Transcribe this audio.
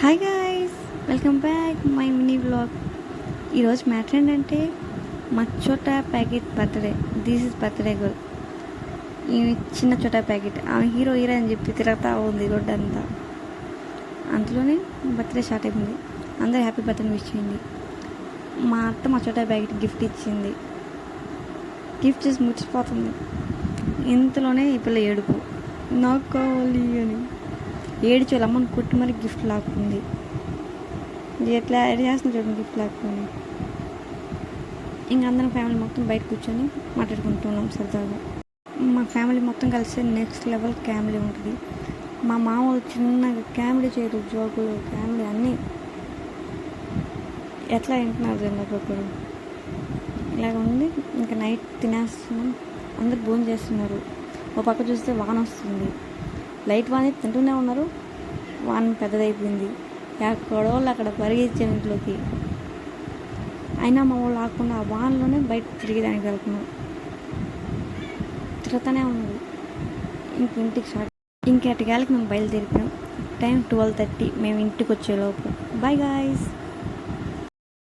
Hi guys, welcome back my mini vlog. ఈరోజు matter ఏంటంటే మా చోటా packet birthday. This is birthday girl. ఈ చిన్న చోటా ప్యాకెట్ ఆమె హీరో అని చెప్పి తిరుగుతూ ఉంది రోడ్డు అంతా. అందులోనే బర్త్డే స్టార్ట్ అయిపోయింది. అందరూ హ్యాపీ బర్త్డే విష్ చేయండి. మా అత్త మా చోటా ప్యాకెట్ గిఫ్ట్ ఇచ్చింది. గిఫ్ట్ చేసి ముచ్చిపోతుంది. ఇంతలోనే ఈ పిల్ల ఏడుపు, నాకు కావాలి అని ఏడిచి వాళ్ళ అమ్మని కొట్టి మరి గిఫ్ట్ లాక్కుంది. ఎట్లా చేస్తుంది చూడండి గిఫ్ట్ లాక్కుని. ఇంక అందరం ఫ్యామిలీ మొత్తం బయట కూర్చొని మాట్లాడుకుంటున్నాం సరదాగా. మా ఫ్యామిలీ మొత్తం కలిసి నెక్స్ట్ లెవెల్ కామెడీ ఉంటుంది. మా మామూలు చిన్నగా కామెడీ చేయరు, జోకులు కామెడీ అన్నీ ఎట్లా వింటున్నారు జన్ ఒక్కొక్కరు. ఇలాగ ఉంది. ఇంకా నైట్ తినేస్తున్నాం, అందరు భోజనం చేస్తున్నారు. ఒక పక్క చూస్తే వాన వస్తుంది. లైట్ వాన తింటూనే ఉన్నారు. వాన పెద్దదైపోయింది. ఎక్కడో అక్కడ పరిగెత్తాం ఇంట్లోకి. అయినా మా వాళ్ళు ఆకుండా ఆ వానలోనే బయట తిరిగేదానికి వెళ్తున్నాం. తిరుగుతూనే ఉన్నది. ఇంటికి స్టార్ట్. ఇంకెటకాలకి మేము బయలుదేరిపోయాం. టైం 12:30. మేము ఇంటికి వచ్చేలోపు. Bye guys.